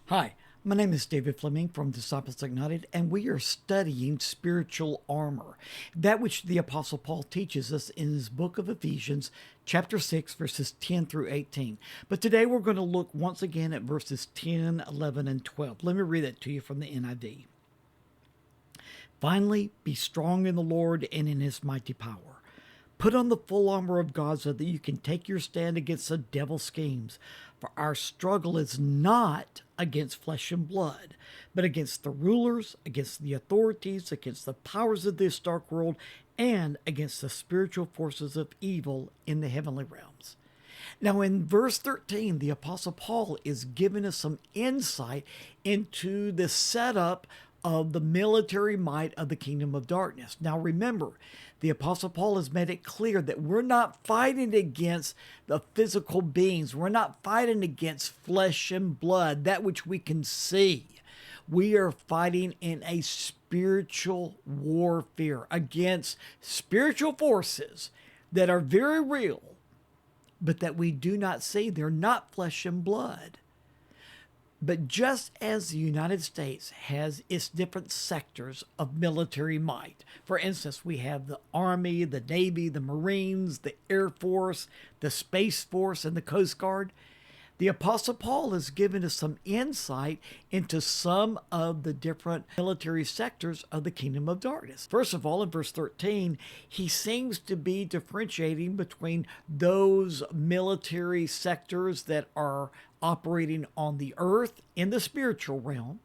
Hi, my name is David Fleming from Disciples Ignited, and we are studying spiritual armor, that which the Apostle Paul teaches us in his book of Ephesians, chapter 6, verses 10 through 18. But today we're going to look once again at verses 10, 11, and 12. Let me read that to you from the NIV. Finally, be strong in the Lord and in his mighty power. Put on the full armor of God so that you can take your stand against the devil's schemes. For our struggle is not against flesh and blood, but against the rulers, against the authorities, against the powers of this dark world, and against the spiritual forces of evil in the heavenly realms. Now, in verse 13, the Apostle Paul is giving us some insight into the setup of the military might of the kingdom of darkness. Now, remember, the Apostle Paul has made it clear that we're not fighting against the physical beings. We're not fighting against flesh and blood, that which we can see. We are fighting in a spiritual warfare against spiritual forces that are very real, but that we do not see. They're not flesh and blood. But just as the United States has its different sectors of military might, for instance, we have the Army, the Navy, the Marines, the Air Force, the Space Force, and the Coast Guard, the Apostle Paul has given us some insight into some of the different military sectors of the kingdom of darkness. First of all, in verse 13, he seems to be differentiating between those military sectors that are operating on the earth in the spiritual realm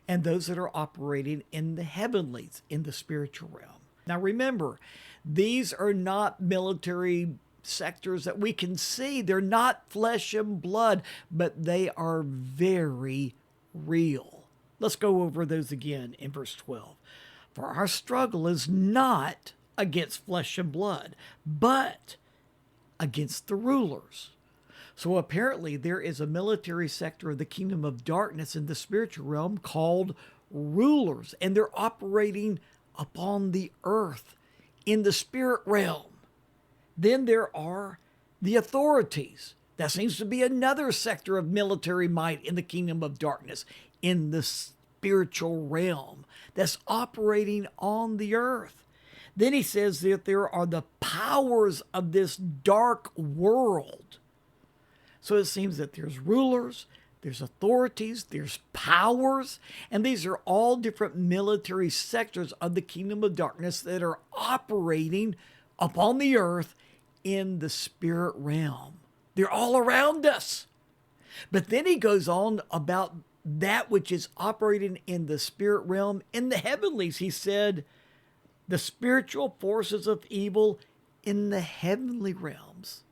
and those that are operating in the heavenlies in the spiritual realm. Now remember, these are not military sectors that we can see. They're not flesh and blood, but they are very real. Let's go over those again in verse 12. For our struggle is not against flesh and blood, but against the rulers. So apparently there is a military sector of the kingdom of darkness in the spiritual realm called rulers, and they're operating upon the earth in the spirit realm. Then there are the authorities. That seems to be another sector of military might in the kingdom of darkness in the spiritual realm that's operating on the earth. Then he says that there are the powers of this dark world. So it seems that there's rulers, there's authorities, there's powers, and these are all different military sectors of the kingdom of darkness that are operating upon the earth in the spirit realm. They're all around us. But then he goes on about that which is operating in the spirit realm in the heavenlies. He said, the spiritual forces of evil in the heavenly realms.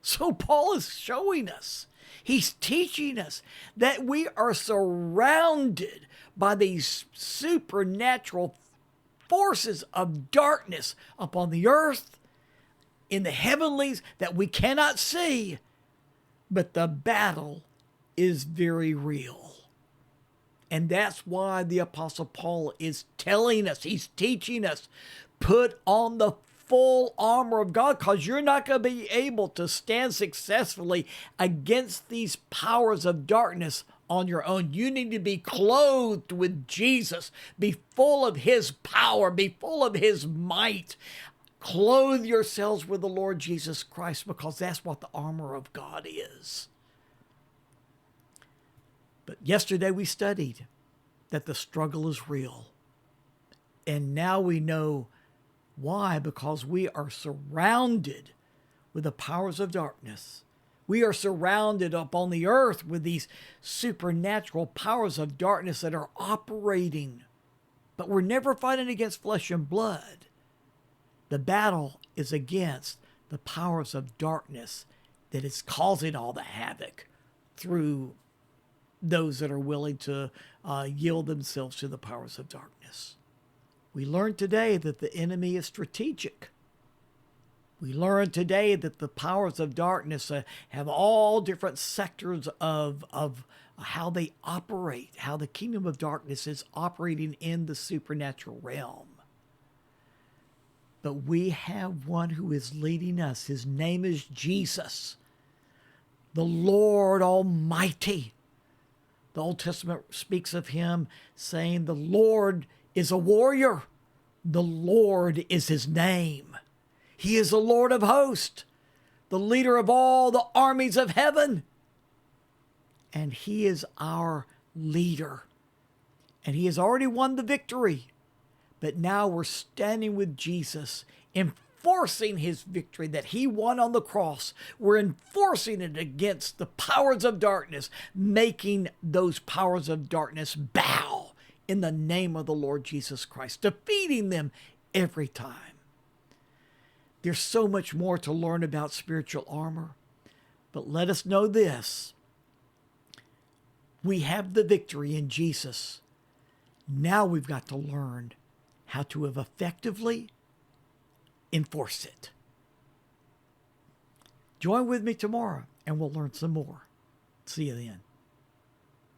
So Paul is showing us, he's teaching us that we are surrounded by these supernatural forces of darkness upon the earth, in the heavenlies that we cannot see, but the battle is very real. And that's why the Apostle Paul is telling us, he's teaching us, put on the full armor of God, because you're not going to be able to stand successfully against these powers of darkness on your own. You need to be clothed with Jesus, be full of his power, be full of his might. Clothe yourselves with the Lord Jesus Christ, because that's what the armor of God is. But yesterday we studied that the struggle is real. And now we know why, because we are surrounded with the powers of darkness. We are surrounded upon the earth with these supernatural powers of darkness that are operating. But we're never fighting against flesh and blood. The battle is against the powers of darkness that is causing all the havoc through those that are willing to yield themselves to the powers of darkness. We learned today that the enemy is strategic. We learned today that the powers of darkness have all different sectors of how they operate, how the kingdom of darkness is operating in the supernatural realm. But we have one who is leading us. His name is Jesus, the Lord Almighty, The Old Testament speaks of him saying, the Lord is a warrior. The Lord is his name. He is the Lord of hosts, the leader of all the armies of heaven. And he is our leader. And he has already won the victory. But now we're standing with Jesus, enforcing his victory that he won on the cross. We're enforcing it against the powers of darkness, making those powers of darkness bow in the name of the Lord Jesus Christ, defeating them every time. There's so much more to learn about spiritual armor, but let us know this. We have the victory in Jesus. Now we've got to learn how to have effectively enforce it. Join with me tomorrow and we'll learn some more. See you then.